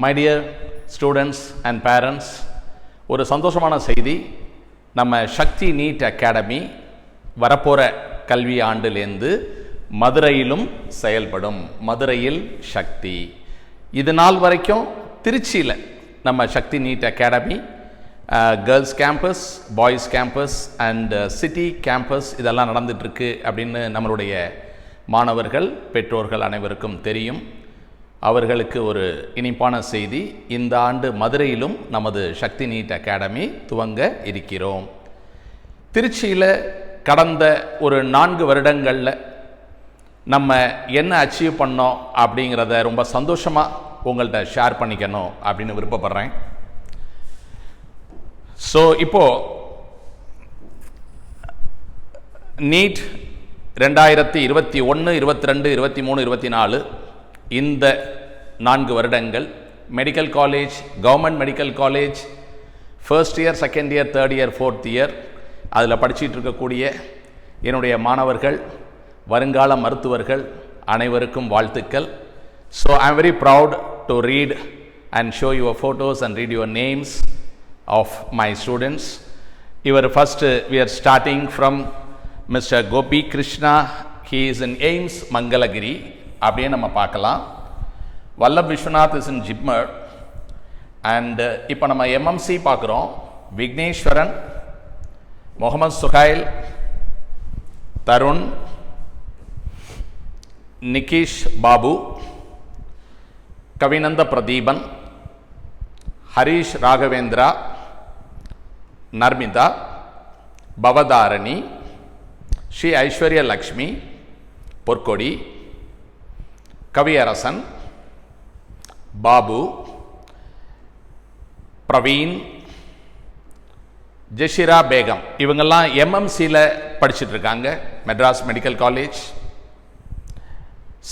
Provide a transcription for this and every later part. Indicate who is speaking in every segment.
Speaker 1: My dear students and parents, ஒரு சந்தோஷமான செய்தி. நம்ம சக்தி நீட் அகாடமி வரப்போகிற கல்வி ஆண்டிலேருந்து மதுரையிலும் செயல்படும். மதுரையில் சக்தி. இது நாள் வரைக்கும் திருச்சியில் நம்ம Sakthi NEET academy girls campus, boys campus and city campus இதெல்லாம் நடந்துகிட்ருக்கு அப்படின்னு நம்மளுடைய மாணவர்கள், பெற்றோர்கள் அனைவருக்கும் தெரியும். அவர்களுக்கு ஒரு இனிப்பான செய்தி. இந்த ஆண்டு மதுரையிலும் நமது சக்தி நீட் அகாடமி துவங்க இருக்கிறோம். திருச்சியில் கடந்த ஒரு 4 வருடங்களில் நம்ம என்ன அச்சீவ் பண்ணோம் அப்படிங்கிறத ரொம்ப சந்தோஷமாக உங்கள்கிட்ட ஷேர் பண்ணிக்கணும் அப்படின்னு விருப்பப்படுறேன். ஸோ இப்போது நீட் 2021, 22, 23, 24 இந்த 4 வருடங்கள் medical college, government medical college, first year, second year, third year, fourth year அதில் படிச்சுட்டு இருக்கக்கூடிய என்னுடைய மாணவர்கள், வருங்கால மருத்துவர்கள் அனைவருக்கும் வாழ்த்துக்கள். So I am very proud to read and show your photos and read your names of my students. First we are starting from Mr. Gopi Krishna. He is in AIMS Mangalagiri. அப்படியே நம்ம பார்க்கலாம். Vallabh Viswanath is in JIPMER. And இப்போ நம்ம MMC பார்க்குறோம். விக்னேஸ்வரன், முகமது சுஹைல், தருண், நிகிஷ் பாபு, கவிநந்த பிரதீபன், ஹரீஷ் ராகவேந்திரா, நர்மிதா, பவதாரணி, ஸ்ரீ ஐஸ்வர்ய லக்ஷ்மி, பொற்கொடி, கவியரசன், பாபு, பிரவீன், ஜெஷிரா பேகம் இவங்கெல்லாம் எம்எம்சியில் படிச்சுட்டு இருக்காங்க. Madras medical college.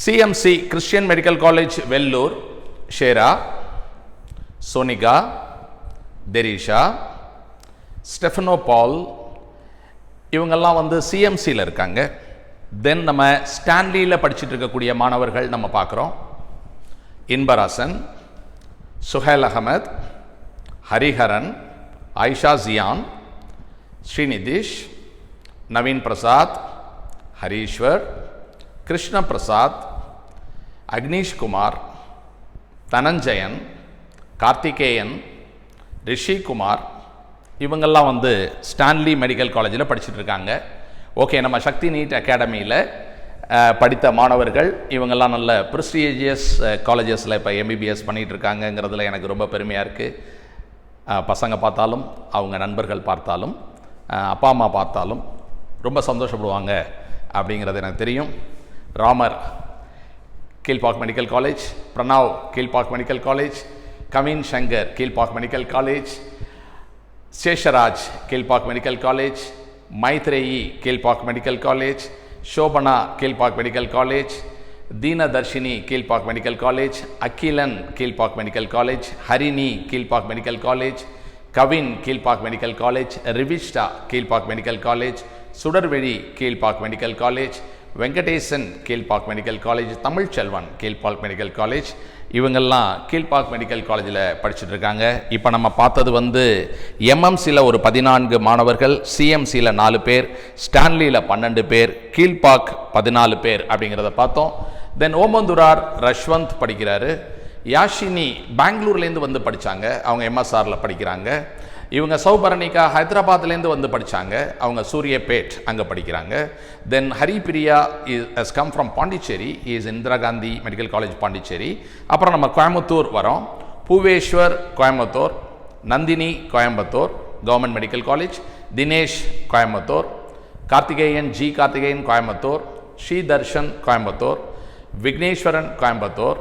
Speaker 1: CMC Christian medical college Vellore, Shera, Sonika, Terisha, Stefano Paul இவங்கெல்லாம் சிஎம்சியில் இருக்காங்க. தென் நம்ம ஸ்டான்லியில் படிச்சுட்டு இருக்கக்கூடிய மாணவர்கள் நம்ம பார்க்குறோம். இன்பராசன், சுஹேல் அகமத், ஹரிஹரன், ஆயிஷா ஜியான், ஸ்ரீநிதிஷ், நவீன் பிரசாத், ஹரீஸ்வர், கிருஷ்ண பிரசாத், அக்னீஷ் குமார், தனஞ்சயன், கார்த்திகேயன், ரிஷி குமார் இவங்கெல்லாம் ஸ்டான்லி மெடிக்கல் காலேஜில் படிச்சுட்டு இருக்காங்க. ஓகே, நம்ம சக்தி நீட் அகாடமியில் படித்த மாணவர்கள் இவங்கெல்லாம் நல்ல ப்ரெஸ்டீஜியஸ் காலேஜஸில் இப்போ எம்பிபிஎஸ் பண்ணிகிட்டு இருக்காங்கங்கிறதுல எனக்கு ரொம்ப பெருமையாக இருக்குது. பசங்க பார்த்தாலும், அவங்க நண்பர்கள் பார்த்தாலும், அப்பா அம்மா பார்த்தாலும் ரொம்ப சந்தோஷப்படுவாங்க அப்படிங்கிறது எனக்கு தெரியும். Ramar Kilpauk medical college, Pranav Kilpauk medical college, Kavin Shankar Kilpauk medical college, Sesharaj Kilpauk medical college, Maitreyi Kilpauk medical college, Shobana Kilpauk medical college, Deenadharshini Kilpauk medical college, Akilan Kilpauk medical college, Harini Kilpauk medical college, Kavin Kilpauk medical college, Rivishta Kilpauk medical college, Sudarveli Kilpauk medical college, Venkatesan Kilpauk medical college, Tamilselvan Kilpauk medical college இவங்கெல்லாம் கீழ்பாக் மெடிக்கல் காலேஜில் படிச்சுட்டு இருக்காங்க. இப்போ நம்ம பார்த்தது எம்எம்சியில் ஒரு 14 மாணவர்கள், சிஎம்சியில் 4 பேர், ஸ்டான்லியில் 12 பேர், கீழ்பாக் 14 பேர் அப்படிங்கிறத பார்த்தோம். தென் ஓமந்துரார் ரஷ்வந்த் படிக்கிறாரு. யாஷினி பெங்களூர்லேருந்து படித்தாங்க, அவங்க எம்எஸ்ஆரில் படிக்கிறாங்க. இவங்க சௌபரணிகா ஹைதராபாத்லேருந்து படித்தாங்க, அவங்க சூரியபேட் அங்கே படிக்கிறாங்க. Then Haripriya is come from Pondicherry, is Indira Gandhi medical college Pondicherry. அப்புறம் நம்ம கோயம்புத்தூர் வரோம். Pooveshwar Coimbatore, Nandini Coimbatore government medical college, Dinesh Coimbatore, Karthikeyan G Karthikeyan Coimbatore, Sridharshan Coimbatore, Vigneshwaran Coimbatore,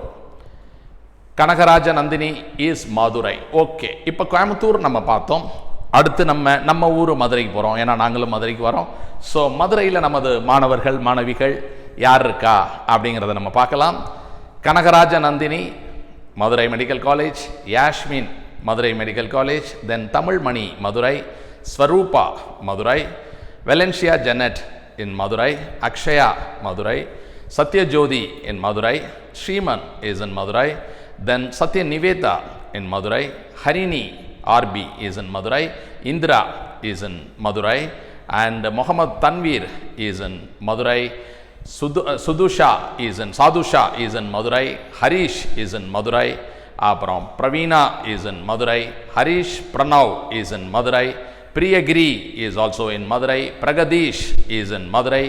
Speaker 1: Kanagaraja Nandini is Madurai. Okay, இப்போ கோயம்புத்தூர் நம்ம பார்த்தோம். அடுத்து நம்ம ஊர் மதுரைக்கு போகிறோம், ஏன்னா நாங்களும் மதுரைக்கு வரோம். ஸோ மதுரையில் நமது மாணவர்கள், மாணவிகள் யார் இருக்கா அப்படிங்கிறத நம்ம பார்க்கலாம். Kanagaraja Nandini Madurai medical college, Yasmin Madurai medical college, then Tamilmani Madurai, Swarupa Madurai, Valencia Janet in Madurai, Akshaya Madurai, Satyajodi in Madurai, Shriman is in Madurai, Then Satya Niveta in Madurai, Harini RB is in Madurai, Indra is in Madurai, and Muhammad Tanveer is in Madurai, Sadusha is in Madurai, Harish is in Madurai, அப்புறம் Pravina is in Madurai, Harish Pranav is in Madurai, Priyagiri is also in Madurai, Pragadish is in Madurai,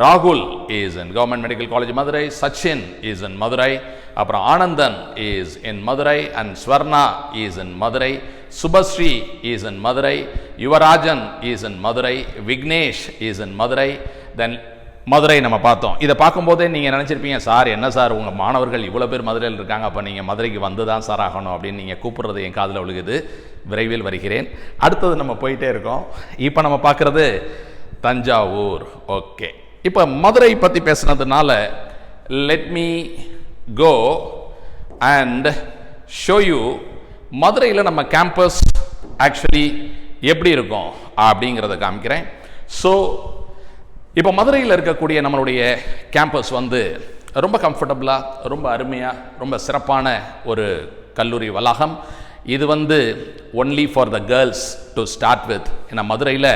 Speaker 1: Rahul is in Government Medical College Madurai, Sachin is in Madurai, அப்புறம் Anandan is in Madurai, and Swarna is in Madurai, Subhasri is in Madurai, Yuvarajan is in Madurai, Vignesh is in Madurai. Then Madurai நம்ம பார்த்தோம். இதை பார்க்கும்போதே நீங்கள் நினச்சிருப்பீங்க, sir என்ன sir உங்கள் மாணவர்கள் இவ்வளோ பேர் மதுரையில் இருக்காங்க, அப்போ நீங்கள் மதுரைக்கு வந்து தான் சார் ஆகணும் அப்படின்னு நீங்கள் கூப்பிட்றது என் காதில் விழுகுது. விரைவில் வருகிறேன். அடுத்தது நம்ம போயிட்டே இருக்கோம். இப்போ நம்ம பார்க்குறது தஞ்சாவூர். ஓகே, இப்போ மதுரை பற்றி பேசுனதுனால let me go and show you மதுரையில் நம்ம கேம்பஸ் ஆக்சுவலி எப்படி இருக்கும் அப்படிங்கிறத காமிக்கிறேன். ஸோ இப்போ மதுரையில் இருக்கக்கூடிய நம்மளுடைய கேம்பஸ் வந்து ரொம்ப கம்ஃபர்டபுளாக, ரொம்ப அருமையாக, ரொம்ப சிறப்பான ஒரு கல்லூரி வளாகம். இது வந்து only for the girls to start with. ஏன்னா மதுரையில்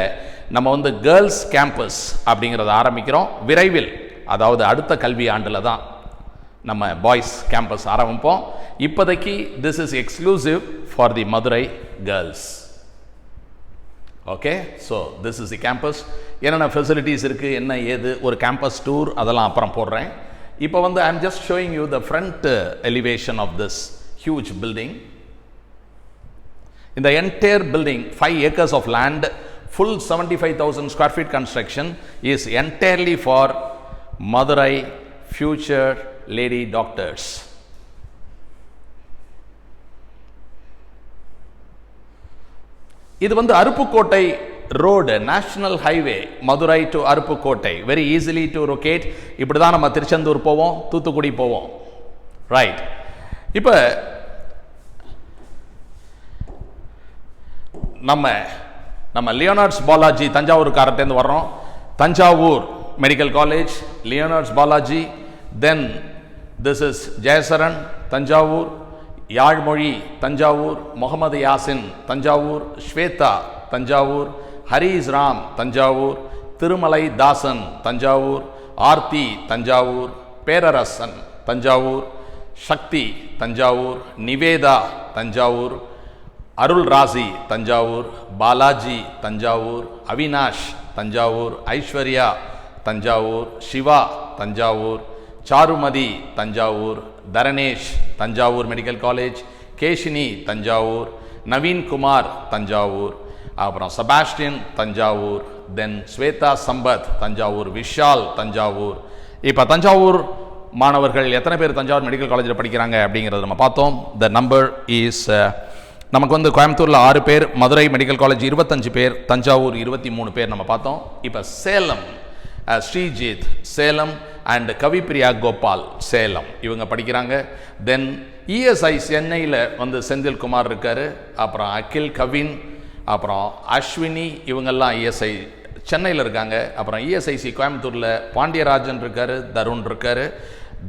Speaker 1: நம்ம வந்து கேர்ள்ஸ் கேம்பஸ் அப்படிங்கிறத ஆரம்பிக்கிறோம் விரைவில். அதாவது அடுத்த கல்வி ஆண்டில் தான் நம்ம பாய்ஸ் கேம்பஸ் ஆரம்பிப்போம். இப்போதைக்கு this is exclusive for the Madurai girls. Okay, so this is the campus. என்னென்ன ஃபெசிலிட்டிஸ் இருக்குது, என்ன ஏது, ஒரு கேம்பஸ் டூர் அதெல்லாம் அப்புறம் போடுறேன். இப்போ வந்து I'm just showing you the front elevation of this huge building. இந்த entire building 5 acres of land, full 75,000 square feet construction is entirely for Madurai future lady doctors. இது வந்து Aruppukottai road, national highway, Madurai to Aruppukottai, very easily to locate. இப்படி தான் நம்ம திருச்செந்தூர் போவோம், தூத்துக்குடி போவோம், right. இப்போ நம்ம லியோனார்ட்ஸ் பாலாஜி தஞ்சாவூர்காரர்லேருந்து வர்றோம். Thanjavur medical college, Leonards Balaji, then this is Jayasaran Thanjavur, யாழ்மொழி தஞ்சாவூர், முகமது யாசின் தஞ்சாவூர், ஸ்வேதா தஞ்சாவூர், ஹரீஸ் ராம் தஞ்சாவூர், திருமலை தாசன் தஞ்சாவூர், ஆர்த்தி தஞ்சாவூர், பேரரசன் தஞ்சாவூர், சக்தி தஞ்சாவூர், நிவேதா தஞ்சாவூர், அருள் ராசி தஞ்சாவூர், பாலாஜி தஞ்சாவூர், அவினாஷ் தஞ்சாவூர், ஐஸ்வர்யா தஞ்சாவூர், சிவா தஞ்சாவூர், சாருமதி தஞ்சாவூர், தரணேஷ் தஞ்சாவூர் மெடிக்கல் காலேஜ், கேஷினி தஞ்சாவூர், நவீன் குமார் தஞ்சாவூர், அப்புறம் செபாஸ்டியன் தஞ்சாவூர், தென் ஸ்வேதா சம்பத் தஞ்சாவூர், விஷால் தஞ்சாவூர். இப்போ தஞ்சாவூர் மாணவர்கள் எத்தனை பேர் தஞ்சாவூர் மெடிக்கல் காலேஜில் படிக்கிறாங்க அப்படிங்கிறத நம்ம பார்த்தோம். த நம்பர் இஸ் நமக்கு வந்து கோயம்புத்தூரில் 6 பேர், மதுரை மெடிக்கல் காலேஜ் 25 பேர், தஞ்சாவூர் 23 பேர் நம்ம பார்த்தோம். இப்போ சேலம் ஸ்ரீஜித் சேலம் அண்ட் கவிப்பிரியா கோபால் சேலம் இவங்க படிக்கிறாங்க. தென் இஎஸ்ஐ சென்னையில் வந்து செந்தில்குமார் இருக்கார், அப்புறம் அகில் கவின், அப்புறம் அஸ்வினி, இவங்கெல்லாம் இஎஸ்ஐ சென்னையில் இருக்காங்க. அப்புறம் இஎஸ்ஐசி கோயம்புத்தூரில் பாண்டியராஜன் இருக்கார், தருண் இருக்கார்,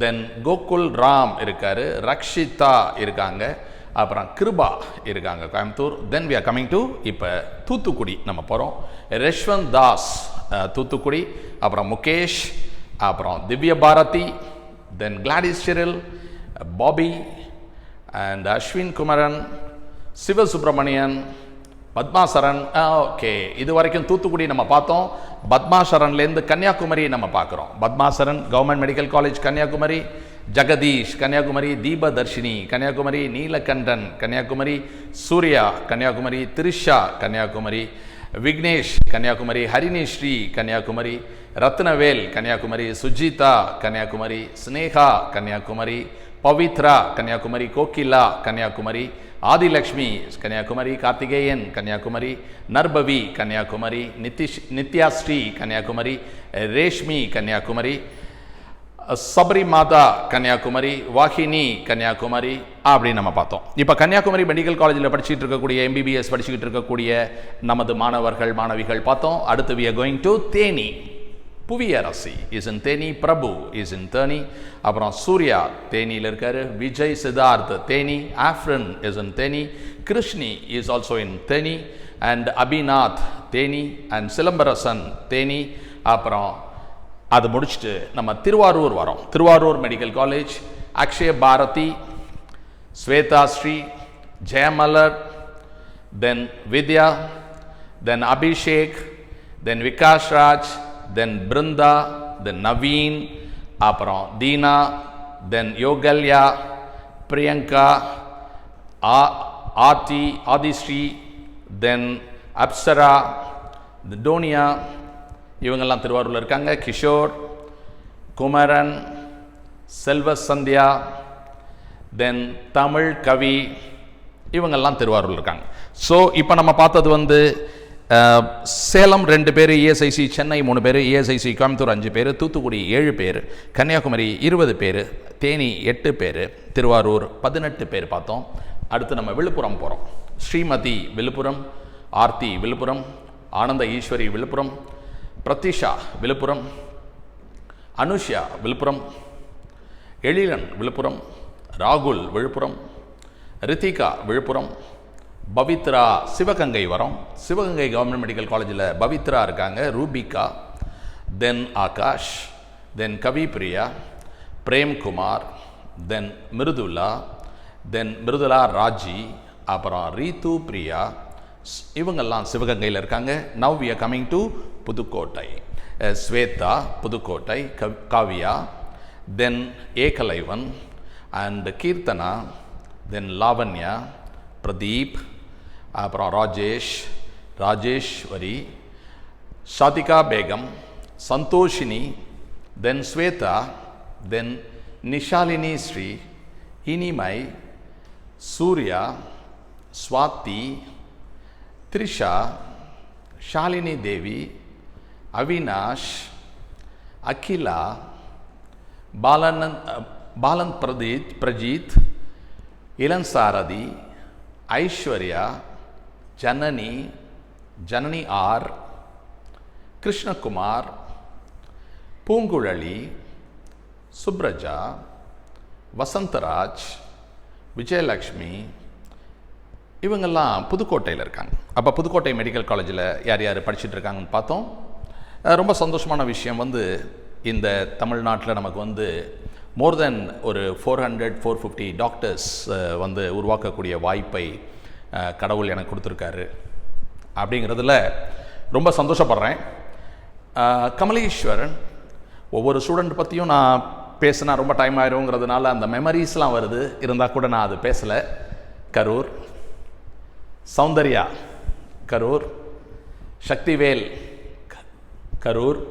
Speaker 1: தென் கோகுல் ராம் இருக்கார், ரக்ஷிதா இருக்காங்க, அப்புறம் கிருபா இருக்காங்க Coimbatore. Then we are coming to இப்போ தூத்துக்குடி நம்ம போகிறோம். யஷ்வந்த் தாஸ் தூத்துக்குடி, அப்புறம் முகேஷ், அப்புறம் Divya Bharathi, then Gladys Cyril, Bobby and Ashwin Kumaran, Sivasubramanian, Padmasaran. Okay, இது வரைக்கும் தூத்துக்குடி நம்ம பார்த்தோம். பத்மாசரன்லேருந்து கன்னியாகுமரி நம்ம பார்க்குறோம். Padmasaran government medical college Kanyakumari, Jagadish Kanyakumari, Deepadharshini Kanyakumari, Neelakandan Kanyakumari, Surya Kanyakumari, Trisha Kanyakumari, Vignesh Kanyakumari, Harinisri Kanyakumari, Rathnavel Kanyakumari, Sujitha Kanyakumari, Sneha Kanyakumari, Pavithra Kanyakumari, Kokila Kanyakumari, Adhilakshmi Kanyakumari, Karthikeyan Kanyakumari, Narbavi Kanyakumari, Nithyasri Kanyakumari, Reshmi Kanyakumari, Sabari Matha Kanyakumari, Vahini Kanyakumari அப்படின்னு நம்ம பார்த்தோம். இப்போ கன்னியாகுமரி மெடிக்கல் காலேஜில் படிச்சுட்டு இருக்கக்கூடிய எம்பிபிஎஸ் படிச்சுக்கிட்டு இருக்கக்கூடிய நமது மாணவர்கள் மாணவிகள் பார்த்தோம். அடுத்து we are going to Theni. Puviyarasi is in Theni, Prabhu is in Theni, அப்புறம் சூர்யா தேனியில் இருக்காரு, Vijay Siddharth Theni, Afreen is in Theni, Krishni is also in Theni, and Abinath Theni, and Silambarasan Theni. அப்புறம் அது முடிச்சுட்டு நம்ம திருவாரூர் வரோம். திருவாரூர் மெடிக்கல் காலேஜ் அக்ஷய பாரதி, ஸ்வேதா ஸ்ரீ, ஜெயமலர், தென் வித்யா, தென் அபிஷேக், தென் விகாஷ் ராஜ், தென் பிருந்தா, தென் நவீன், அப்புறம் தீனா, தென் யோகல்யா, பிரியங்கா, ஆர்த்தி, ஆதிஸ்ரீ, தென் அப்சரா, டோனியா, இவங்கெல்லாம் திருவாரூரில் இருக்காங்க. கிஷோர், குமரன், செல்வ சந்தியா, தென் தமிழ் கவி, இவங்கெல்லாம் திருவாரூரில் இருக்காங்க. ஸோ இப்போ நம்ம பார்த்தது வந்து சேலம் 2 பேர், இஎஸ்ஐசி சென்னை 3 பேர், இஎஸ்ஐசி கோயம்புத்தூர் 5 பேர், தூத்துக்குடி 7 பேர், கன்னியாகுமரி 20 பேர், தேனி 8 பேர், திருவாரூர் 18 பேர் பார்த்தோம். அடுத்து நம்ம விழுப்புரம் போகிறோம். ஸ்ரீமதி விழுப்புரம், ஆர்த்தி விழுப்புரம், ஆனந்த ஈஸ்வரி விழுப்புரம், பிரதிஷா விழுப்புரம், அனுஷா விழுப்புரம், எழிலன் விழுப்புரம், ராகுல் விழுப்புரம், ரித்திகா விழுப்புரம், பவித்ரா சிவகங்கை வரோம். சிவகங்கை கவர்மெண்ட் மெடிக்கல் காலேஜில் பவித்ரா இருக்காங்க, ரூபிகா, தென் ஆகாஷ், தென் கவிப்பிரியா, பிரேம்குமார், தென் மிருதுலா, தென் மிருதுலா ராஜி, அப்புறம் ரீத்து பிரியா, இவங்கெல்லாம் சிவகங்கையில் இருக்காங்க. Now we are coming to Pudukkottai. Swetha Pudukkottai, Kaviya, then Ekalaivan and Keerthana, then Lavanya, Pradeep, அப்புறம் ராஜேஸ்வரி, சாதிகா பேகம், சந்தோஷினி, தென் ஸ்வேதா, தென் நிஷாலினி ஸ்ரீ, இனிமை, சூர்யா, ஸ்வாதி, த்ரிஷா, ஷாலினி தேவி, அவினாஷ், அகிலா, பாலன் பிரஜித், இளன் சாரதி, ஐஸ்வர்யா, ஜனனி ஆர், கிருஷ்ணகுமார், பூங்குழலி, சுப்ரஜா, வசந்தராஜ், விஜயலக்ஷ்மி, இவங்கெல்லாம் புதுக்கோட்டையில் இருக்காங்க. அப்போ புதுக்கோட்டை மெடிக்கல் காலேஜில் யார் யார் படிச்சுட்டு இருக்காங்கன்னு பார்த்தோம். ரொம்ப சந்தோஷமான விஷயம் வந்து இந்த தமிழ்நாட்டில் நமக்கு வந்து மோர் தென் ஒரு 400-450 டாக்டர்ஸ் வந்து உருவாக்கக்கூடிய வாய்ப்பை கடவுள் எனக்கு கொடுத்துருக்காரு. அப்படிங்கிறதுல ரொம்ப சந்தோஷப்படுறேன். கமலேஸ்வரன், ஒவ்வொரு ஸ்டூடெண்ட் பற்றியும் நான் பேசினா ரொம்ப டைம் ஆயிருங்கிறதுனால அந்த மெமரிஸ்லாம் வருது, இருந்தால் கூட நான் அது பேசலை. கரூர், சௌந்தர்யா கரூர், சக்திவேல் கரூர்,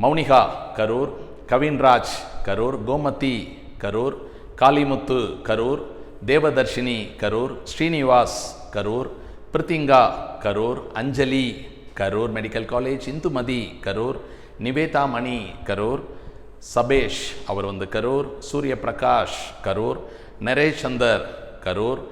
Speaker 1: மௌனிகா கரூர், கவின்ராஜ் கரூர், கோமதி கரூர், காளிமுத்து கரூர், தேவதர்ஷினி கரூர், ஸ்ரீனிவாஸ் கரூர், பிரித்திங்கா கரூர், அஞ்சலி கரூர் மெடிக்கல் காலேஜ், இந்துமதி கரூர், நிவேதா மணி கரூர், சபேஷ் அவர் வந்து கரூர், சூரிய பிரகாஷ் கரூர், நரேஷ் சந்தர் கரூர்,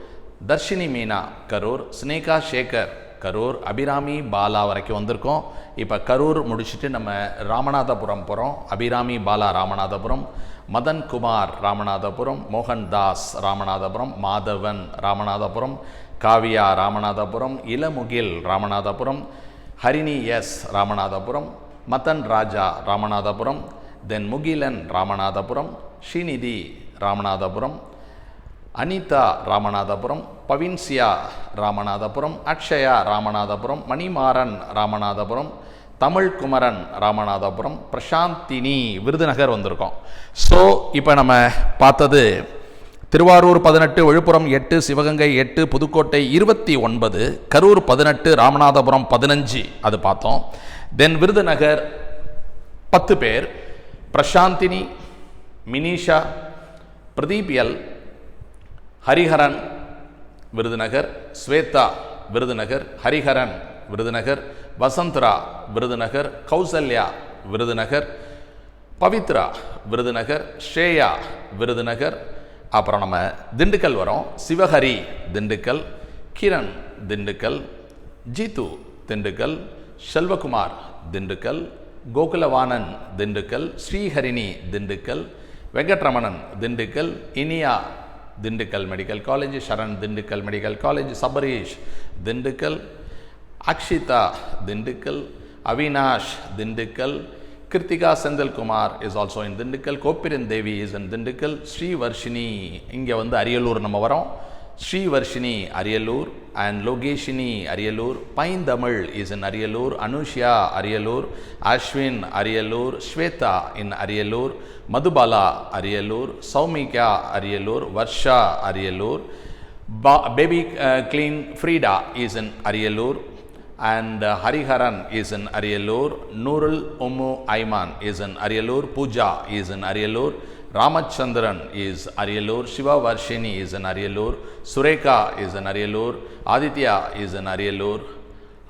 Speaker 1: தர்ஷினி மீனா கரூர், ஸ்னேகா சேகர் கரூர், அபிராமி பாலா வரைக்கும் வந்திருக்கோம். இப்போ கரூர் முடிச்சுட்டு நம்ம ராமநாதபுரம் போகிறோம். அபிராமி பாலா ராமநாதபுரம், மதன் குமார் ராமநாதபுரம், மோகன் தாஸ் ராமநாதபுரம், மாதவன் ராமநாதபுரம், காவியா ராமநாதபுரம், இளமுகில் ராமநாதபுரம், ஹரிணி எஸ் ராமநாதபுரம், மதன் ராஜா ராமநாதபுரம், தென் முகிலன் ராமநாதபுரம், ஸ்ரீநிதி ராமநாதபுரம், அனிதா ராமநாதபுரம், பவின்சியா ராமநாதபுரம், அக்ஷயா ராமநாதபுரம், மணிமாறன் ராமநாதபுரம், தமிழ்குமரன் ராமநாதபுரம், பிரசாந்தினி விருதுநகர் வந்திருக்கோம். ஸோ இப்போ நம்ம பார்த்தது திருவாரூர் 18, விழுப்புரம் 8, சிவகங்கை 8, புதுக்கோட்டை 29, கரூர் 18, ராமநாதபுரம் 15 அது பார்த்தோம். தென் விருதுநகர் 10 பேர், பிரசாந்தினி, மினிஷா, பிரதீப் எல், ஹரிஹரன் விருதுநகர், ஸ்வேதா விருதுநகர், ஹரிஹரன் விருதுநகர், வசந்தரா விருதுநகர், கௌசல்யா விருதுநகர், பவித்ரா விருதுநகர், ஸ்ரேயா விருதுநகர். அப்புறம் நம்ம திண்டுக்கல் வரோம். Sivahari Dindigul, Kiran Dindigul, Jeethu Dindigul, Selvakumar Dindigul, Gokulavanan Dindigul, Sriharini Dindigul, Venkatramanan Dindigul, Iniya Dindigul medical college, Saran Dindigul medical college, Sabareesh Dindigul, Akshitha Dindigul, Avinash Dindigul, Kiruthika Senthilkumar is also in Dindigul, Gopiran Devi is in Dindigul, Srivarshini இங்கே வந்து அரியலூர் நம்ம வரோம், Srivarshini Ariyalur and Lokeshini Ariyalur, Painthamizh is in Ariyalur, Anushya Ariyalur, Ashwin Ariyalur, Swetha in Ariyalur, Madhubala Ariyalur, Sowmika Ariyalur, Varsha Ariyalur, Baby Clean Frida is in Ariyalur and Hariharan is in Ariyalur, Nurul Ummu Ayman is in Ariyalur, Pooja is in Ariyalur, Ramachandran is Ariyalur, Shiva Varshini is in Ariyalur, Sureka is in Ariyalur, Aditya is in Ariyalur,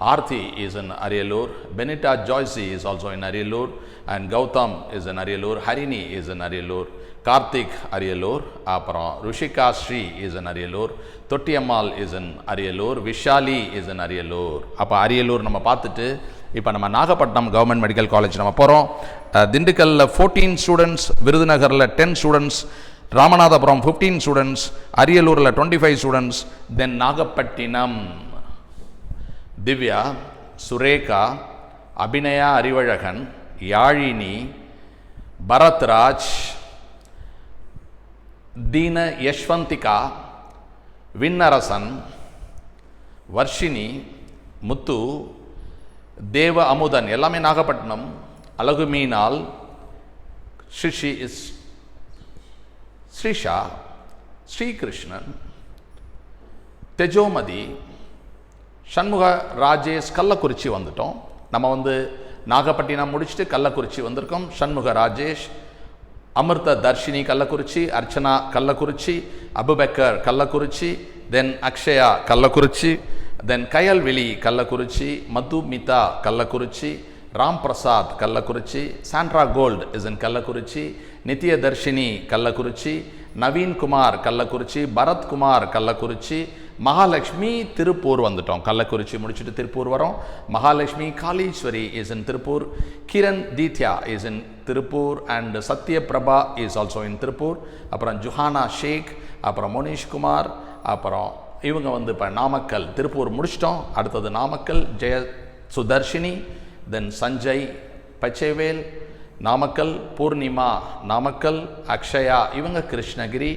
Speaker 1: Aarthi is in Ariyalur, Benita Joyce is also in Ariyalur, and Gautam is in Ariyalur, Harini is in Ariyalur, Karthik Ariyalur, அப்புறம் Rushika Sri is in Ariyalur, Thottiyammal is in Ariyalur, Vishali is in Ariyalur. அப்போ அரியலூர் நம்ம பார்த்துட்டு இப்போ நம்ம Nagapattinam government medical college நம்ம போகிறோம். திண்டுக்கல்லில் 14 students, விருதுநகரில் 10 ஸ்டூடெண்ட்ஸ், ராமநாதபுரம் 15 ஸ்டூடெண்ட்ஸ், அரியலூரில் 25 ஸ்டூடெண்ட்ஸ், தென் நாகப்பட்டினம் திவ்யா, சுரேகா, அபிநயா அறிவழகன், யாழினி, பரத்ராஜ், தீன யஷ்வந்திகா, விண்ணரசன், வர்ஷினி, முத்து, தேவ அமுதன் எல்லாமே நாகப்பட்டினம், அழகு மீனால், ஸ்ரீஷா, ஸ்ரீகிருஷ்ணன், தெஜோமதி, சண்முக ராஜேஷ், கள்ளக்குறிச்சி வந்துட்டோம். நம்ம வந்து நாகப்பட்டினம் முடிச்சுட்டு கள்ளக்குறிச்சி வந்திருக்கோம். Shanmuga Rajesh, Amirtha Dharshini Kallakurichi, Archana Kallakurichi, Abubakkar Kallakurichi, then Akshaya Kallakurichi, then Kayalveli Kallakurichi, Madhumitha Kallakurichi, Ram Prasad Kallakurichi, Sandra Gold is in Kallakurichi, Nithya Dharshini Kallakurichi, Naveen Kumar Kallakurichi, Bharathkumar Kallakurichi, Mahalakshmi Tiruppur வந்துட்டோம். கள்ளக்குறிச்சி முடிச்சுட்டு திருப்பூர் வரோம். Mahalakshmi Kaleeswari is in Tiruppur, Kiran Theethya is in Tiruppur, and Sathya Prabha is also in Tiruppur. அப்புறம் ஜுஹானா ஷேக், அப்புறம் மோனிஷ்குமார், அப்புறம் இவங்க வந்து இப்போ நாமக்கல், திருப்பூர் முடிச்சிட்டோம். அடுத்தது நாமக்கல், ஜெய சுதர்ஷினி, தென் சஞ்சய் பச்சைவேல் நாமக்கல், பூர்ணிமா நாமக்கல், அக்ஷயா இவங்க கிருஷ்ணகிரி,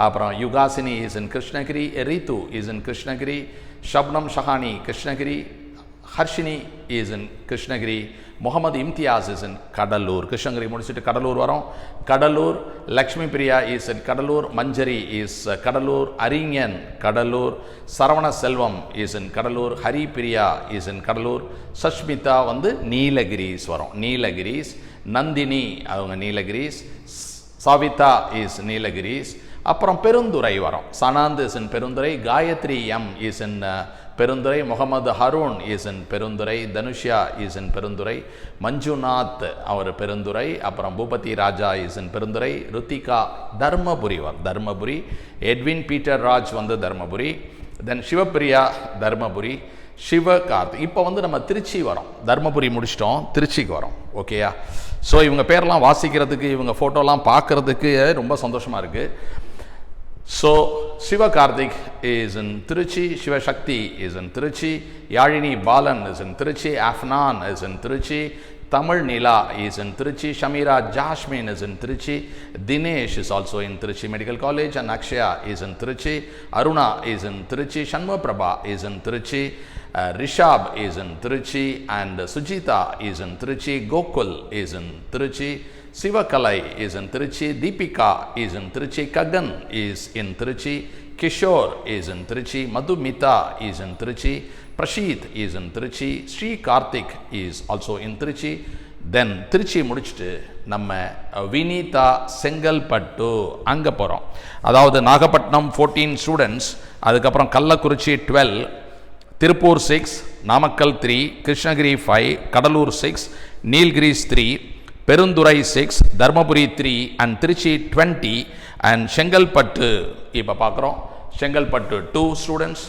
Speaker 1: அப்புறம் Yugasini is in Krishnagiri, Reethu is in Krishnagiri, Shabnam Shahani Krishnagiri, Harshini is in Krishnagiri, Mohammed Imtiyaz is in Cuddalore. Krishnagiri முடிச்சுட்டு கடலூர் வரோம். Cuddalore, Lakshmi Priya is in Cuddalore, Manjari is Cuddalore, Arinjan Cuddalore, Saravana Selvam is in Cuddalore, Hari Priya is in Cuddalore, Sashmitha வந்து நீலகிரிஸ் வரும், நீலகிரிஸ், நந்தினி அவங்க நீலகிரிஸ், சாவிதா இஸ் நீலகிரிஸ். அப்புறம் பெருந்துறை வரும், Sanand is in Perundurai, Gayathri M is in Perundurai, Mohammed Haroon is in Perundurai, Dhanushya is in Perundurai, Manjunath அவர் பெருந்துறை, அப்புறம் Boopathi Raja is in Perundurai, Ruthika Dharmapuri Dharmapuri, Edwin Peter Raj வந்து தர்மபுரி, தென் சிவப்பிரியா தர்மபுரி, சிவகார்த். இப்போ வந்து நம்ம திருச்சி வரோம், தர்மபுரி முடிச்சிட்டோம், திருச்சிக்கு வரோம். ஓகேயா? ஸோ இவங்க பேரெல்லாம் வாசிக்கிறதுக்கு, இவங்க ஃபோட்டோலாம் பார்க்குறதுக்கு ரொம்ப சந்தோஷமாக இருக்குது. So Sivakarthik is in Trichy, Sivasakthi is in Trichy, Yazhini Balan is in Trichy, Afnan is in Trichy, Tamil Nila is in Trichy, Shameera Jasmine is in Trichy, Dinesh is also in Trichy medical college, and Akshaya is in Trichy, Aruna is in Trichy, Shanmuga Prabha is in Trichy, Rishab is in Trichy, and Sujitha is in Trichy, Gokul is in Trichy, Sivakalai is in Trichy, Deepika is in Trichy, Gagan is in Trichy, Kishore is in Trichy, Madhumitha is in Trichy, Prasheeth is in Trichy, Sri Karthik is also in Trichy. Then Trichy முடிச்சுட்டு நம்ம வினிதா செங்கல்பட்டு அங்கே போகிறோம். அதாவது Nagapattinam 14 students, அதுக்கப்புறம் Kallakurichi 12, Tiruppur 6, Namakkal 3, Krishnagiri 5, Cuddalore 6, Nilgiris 3, Perundurai 6, Dharmapuri 3, and Trichy 20, and Chengalpattu இப்போ பார்க்குறோம். Chengalpattu 2 students,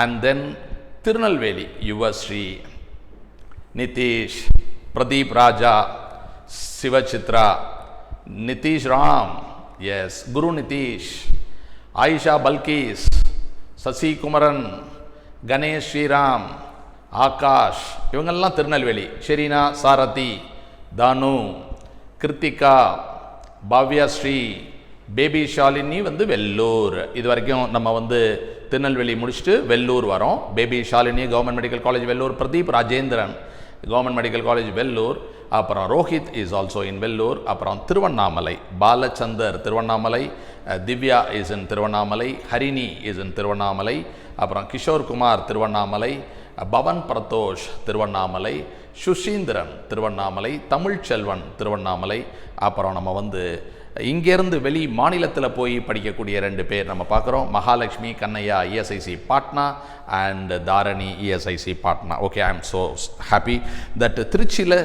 Speaker 1: and then Tirunelveli Yuvashree, Nitish, Pradeep Raja, Sivachitra, Nitish Ram, S Guru Nitish, Ayesha Balkis, Sasi Kumaran, Ganesh Sriram, Akash, இவங்கெல்லாம் Tirunelveli. Sherina Sarathi, Thanu, Kiruthika, Bhavyashree, Baby Shalini Vellore. இது வரைக்கும் நம்ம திருநெல்வேலி முடிச்சுட்டு வெள்ளூர் வரோம். Baby Shalini government medical college Vellore, Pradeep Rajendran government medical college Vellore, அப்புறம் Rohit is also in Vellore, அப்புறம் Tiruvannamalai Balachander Tiruvannamalai, Divya is in Tiruvannamalai, Harini is in Tiruvannamalai, அப்புறம் கிஷோர் குமார் திருவண்ணாமலை, பவன் பிரதோஷ் திருவண்ணாமலை, சுஷீந்திரன் திருவண்ணாமலை, தமிழ்ச்செல்வன் திருவண்ணாமலை. அப்புறம் நம்ம இங்கேருந்து வெளி மாநிலத்தில் போய் படிக்கக்கூடிய 2 பேர் நம்ம பார்க்குறோம். Mahalakshmi Kannaiah ESIC Patna and Dharani ESIC Patna. Okay, I'm so happy that திருச்சியில்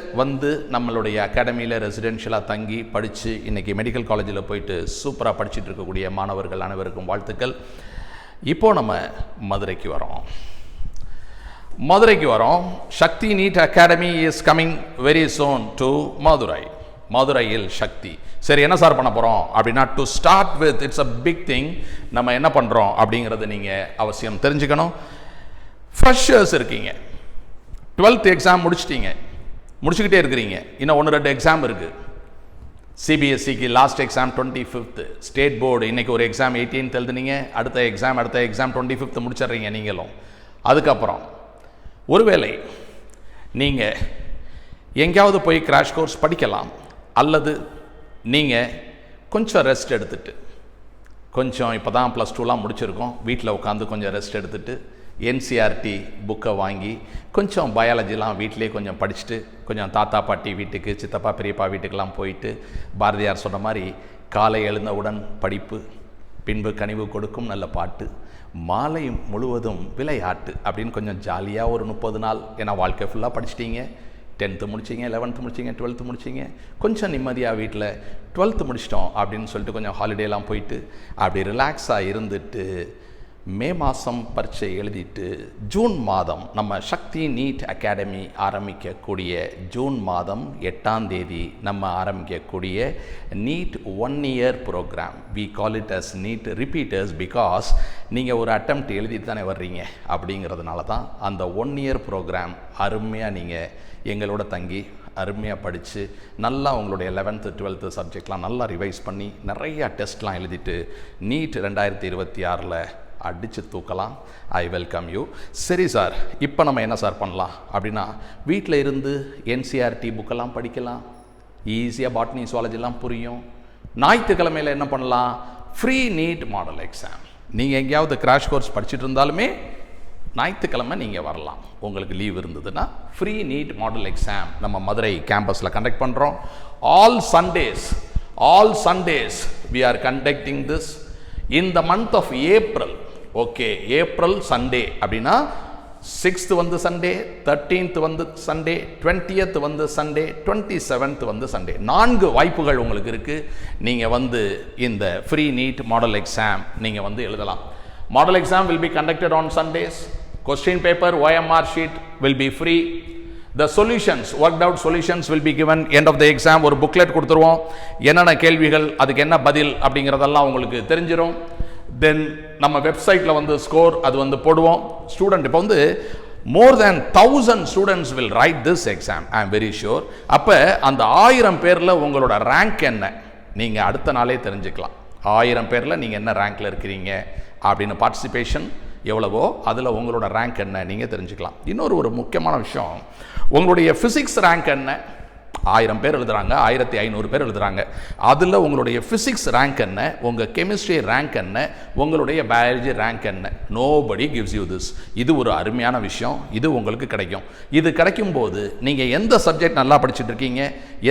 Speaker 1: நம்மளுடைய அகாடமியில் ரெசிடென்ஷியலாக தங்கி படித்து இன்றைக்கி மெடிக்கல் காலேஜில் போயிட்டு சூப்பராக படிச்சுட்டு இருக்கக்கூடிய மாணவர்கள் அனைவருக்கும் வாழ்த்துக்கள். இப்போது நம்ம மதுரைக்கு வரோம். Sakthi NEET academy is coming very soon to மதுரையில் சக்தி. சரி, என்ன சார் பண்ண போகிறோம் அப்படின்னா, to start with it's a big thing. நம்ம என்ன பண்ணுறோம் அப்படிங்கிறது நீங்கள் அவசியம் தெரிஞ்சுக்கணும். ஃப்ரெஷர்ஸ் இருக்கீங்க, 12th எக்ஸாம் முடிச்சுக்கிட்டே இருக்கிறீங்க. இன்னும் 1-2 எக்ஸாம் இருக்குது. சிபிஎஸ்சிக்கு last exam 25th, state board இன்றைக்கி ஒரு எக்ஸாம் 18th எழுதுனீங்க, அடுத்த எக்ஸாம் 25th முடிச்சிடுறீங்க நீங்களும். அதுக்கப்புறம் ஒருவேளை நீங்கள் எங்கேயாவது போய் கிராஷ் கோர்ஸ் படிக்கலாம், அல்லது நீங்கள் கொஞ்சம் ரெஸ்ட் எடுத்துகிட்டு, கொஞ்சம் இப்போ தான் +2லாம் முடிச்சிருக்கோம், வீட்டில் உட்காந்து கொஞ்சம் ரெஸ்ட் எடுத்துகிட்டு என்சிஆர்டி புக்கை வாங்கி கொஞ்சம் பயாலஜிலாம் வீட்டிலே கொஞ்சம் படிச்சுட்டு, கொஞ்சம் தாத்தா பாட்டி வீட்டுக்கு, சித்தப்பா பெரியப்பா வீட்டுக்கெல்லாம் போயிட்டு, பாரதியார் சொன்ன மாதிரி காலை எழுந்தவுடன் படிப்பு, பின்பு கனிவு கொடுக்கும் நல்ல பாட்டு, மாலை முழுவதும் விளையாட்டு அப்படின்னு கொஞ்சம் ஜாலியாக ஒரு 30 நாள். ஏன்னா வாழ்க்கை ஃபுல்லாக படிச்சிட்டிங்க, 10th முடிச்சிங்க, 11th முடிச்சிங்க, 12th முடிச்சிங்க, கொஞ்சம் நிம்மதியாக வீட்டில் 12th முடிச்சிட்டோம் அப்படின்னு சொல்லிட்டு கொஞ்சம் ஹாலிடேலாம் போயிட்டு அப்படி ரிலாக்ஸாக இருந்துட்டு மே மாதம் பரீட்சை எழுதிட்டு ஜூன் மாதம் நம்ம சக்தி நீட் அகாடமி ஆரம்பிக்கக்கூடிய ஜூன் மாதம் 8ஆம் தேதி நம்ம ஆரம்பிக்கக்கூடிய NEET 1 year programme. We call it as NEET repeaters because நீங்கள் ஒரு அட்டெம்ப்ட் எழுதிட்டு தானே வர்றீங்க. அப்படிங்கிறதுனால தான் அந்த 1 year ப்ரோக்ராம் அருமையாக நீங்கள் எங்களோட தங்கி அருமையாக படித்து நல்லா உங்களுடைய 11th 12th சப்ஜெக்ட்லாம் நல்லா ரிவைஸ் பண்ணி நிறையா டெஸ்ட்லாம் எழுதிட்டு நீட் 2026 அடித்து தூக்கலாம். I welcome you. சரி சார், இப்போ நம்ம என்ன சார் பண்ணலாம் அப்படின்னா, வீட்டில் இருந்து என்சிஆர்டி புக்கெல்லாம் படிக்கலாம், ஈஸியாக பாட்னி சுவாலஜிலாம் புரியும். ஞாயிற்றுக்கிழமையில் என்ன பண்ணலாம், ஃப்ரீ நீட் மாடல் எக்ஸாம். நீங்கள் எங்கேயாவது கிராஷ் கோர்ஸ் படிச்சுட்டு இருந்தாலுமே ஞாயிற்றுக்கிழமை நீங்கள் வரலாம். உங்களுக்கு லீவ் இருந்ததுன்னா ஃப்ரீ நீட் மாடல் எக்ஸாம் நம்ம மதுரை கேம்பஸில் கண்டக்ட் பண்ணுறோம். All Sundays we are conducting this in the month of April. Okay, April Sunday அப்படின்னா 6th Sunday, 13th Sunday, 20th Sunday, 27th Sunday. 4 வாய்ப்புகள் உங்களுக்கு இருக்குது. நீங்கள் இந்த ஃப்ரீ நீட் மாடல் எக்ஸாம் நீங்கள் எழுதலாம். Model exam will be conducted on Sundays. Question paper, OMR sheet will be free. The solutions, worked out solutions will be given end of the exam. ஒரு booklet கொடுத்துருவோம், என்னென்ன கேள்விகள், அதுக்கு என்ன பதில் அப்படிங்கிறதெல்லாம் உங்களுக்கு தெரிஞ்சிடும். தென் நம்ம வெப்சைட்டில் ஸ்கோர் அது போடுவோம். ஸ்டூடெண்ட் இப்போ more than 1000 students will write this exam, I am very sure. அப்போ அந்த 1000 பேரில் உங்களோட ரேங்க் என்ன நீங்கள் அடுத்த நாளே தெரிஞ்சுக்கலாம். 1000 பேரில் நீங்கள் என்ன ரேங்க்கில் இருக்கிறீங்க அப்படின்னு, பார்ட்டிசிபேஷன் எவ்வளவோ அதில் உங்களோட ரேங்க் என்ன நீங்கள் தெரிஞ்சுக்கலாம். இன்னொரு முக்கியமான விஷயம், உங்களுடைய ஃபிசிக்ஸ் ரேங்க் என்ன. 1000 பேர் எழுதுகிறாங்க, 1500 பேர் எழுதுகிறாங்க, அதில் உங்களுடைய ஃபிசிக்ஸ் ரேங்க் என்ன, உங்கள் கெமிஸ்ட்ரி ரேங்க் என்ன, உங்களுடைய பயாலஜி ரேங்க் என்ன. Nobody gives you this. இது ஒரு அருமையான விஷயம், இது உங்களுக்கு கிடைக்கும். இது கிடைக்கும் போது நீங்கள் எந்த சப்ஜெக்ட் நல்லா படிச்சுட்டு இருக்கீங்க,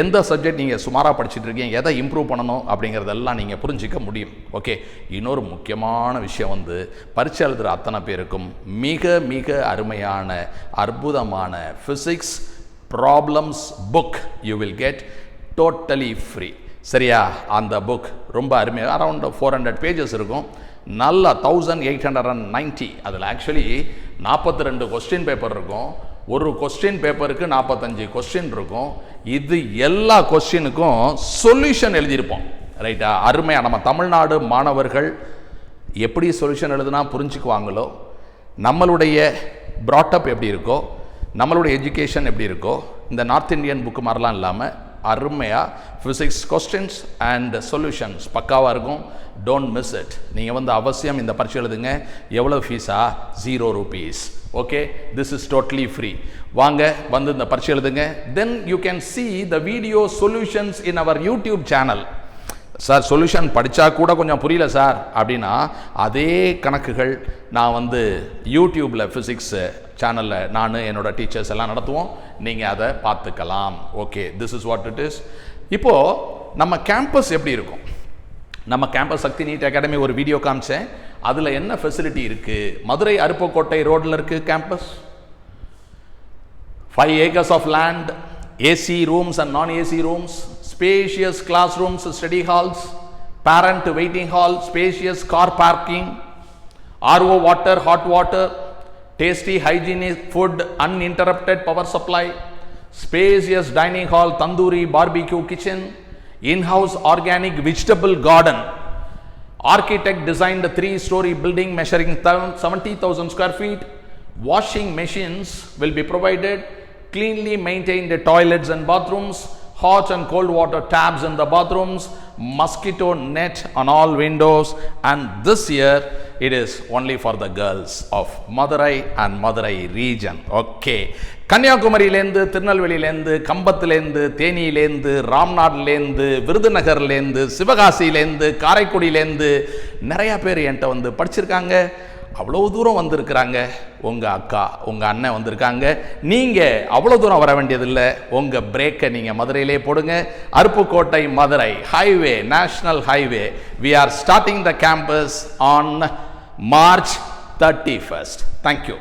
Speaker 1: எந்த சப்ஜெக்ட் நீங்கள் சுமாராக படிச்சுட்டு இருக்கீங்க, எதை இம்ப்ரூவ் பண்ணணும் அப்படிங்கிறதெல்லாம் நீங்கள் புரிஞ்சிக்க முடியும். ஓகே, இன்னொரு முக்கியமான விஷயம் பரீட்சை எழுதுகிற அத்தனை பேருக்கும் மிக மிக அருமையான அற்புதமான physics problems book you will get totally free. சரியா? அந்த புக் ரொம்ப அருமையாக அரௌண்ட் 400 pages இருக்கும். நல்ல 1890. அதில் ஆக்சுவலி 42 கொஸ்டின் பேப்பர் இருக்கும், ஒரு கொஸ்டின் பேப்பருக்கு 45 கொஸ்டின் இருக்கும். இது எல்லா கொஸ்டினுக்கும் சொல்யூஷன் எழுதியிருப்போம். ரைட்டா? அருமையாக நம்ம தமிழ்நாடு மாணவர்கள் எப்படி சொல்யூஷன் எழுதுனா புரிஞ்சுக்குவாங்களோ, நம்மளுடைய ப்ராட்டப் எப்படி இருக்கோ, நம்மளுடைய எஜுகேஷன் எப்படி இருக்கோ, இந்த நார்த் இந்தியன் புக்கு மாதிரிலாம் இல்லாமல் அருமையாக ஃபிசிக்ஸ் கொஸ்டின்ஸ் அண்ட் சொல்யூஷன்ஸ் பக்காவாக இருக்கும். Don't miss it. நீங்கள் வந்து அவசியம் இந்த பரீட்சை எழுதுங்க. எவ்வளோ ஃபீஸா? 0 rupees. Okay, this is totally free. வாங்க வந்து இந்த பரீட்சை எழுதுங்க. Then you can see the video solutions in our YouTube channel. Sir solution படித்தா கூட கொஞ்சம் புரியல சார் அப்படின்னா, அதே கணக்குகள் நான் வந்து யூடியூப்பில் ஃபிசிக்ஸ் சேனலில் நான் என்னோட டீச்சர்ஸ் எல்லாம் நடத்துவோம். நீங்கள் அதை பார்த்துக்கலாம். Okay, this is what it is. இப்போது நம்ம கேம்பஸ் எப்படி இருக்கும்? நம்ம கேம்பஸ் சக்தி நீட் அகாடமி ஒரு வீடியோ காமிச்சேன். அதில் என்ன ஃபெசிலிட்டி இருக்குது? மதுரை அருப்புக்கோட்டை ரோடில் இருக்குது campus. 5 acres of land, AC rooms and non-AC rooms, spacious classrooms, study halls, parent waiting hall, spacious car parking, RO water, hot water, tasty hygienic food, uninterrupted power supply, spacious dining hall, tandoori barbecue kitchen, in-house organic vegetable garden. Architect designed a 3-story building measuring 70,000 square feet. Washing machines will be provided. Cleanly maintained toilets and bathrooms. Hot and cold water taps in the bathrooms. Mosquito net on all windows. And this year it is only for the girls of Madurai and Madurai region. Okay. கன்னியாகுமரியிலேருந்து, திருநெல்வேலியிலேருந்து, கம்பத்திலேருந்து, தேனியிலேருந்து, ராம்நாட்லேருந்து, விருதுநகர்லேருந்து, சிவகாசியிலேருந்து, காரைக்குடியிலேருந்து நிறையா பேர் என்கிட்ட வந்து படிச்சிருக்காங்க. அவ்வளோ தூரம் வந்திருக்கிறாங்க. உங்கள் அக்கா, உங்கள் அண்ணன் வந்திருக்காங்க. நீங்கள் அவ்வளோ தூரம் வர வேண்டியதில்லை. உங்கள் பிரேக்கை நீங்கள் மதுரையிலே போடுங்க. Aruppukottai Madurai highway, national highway. We are starting the campus on March 31st. Thank you.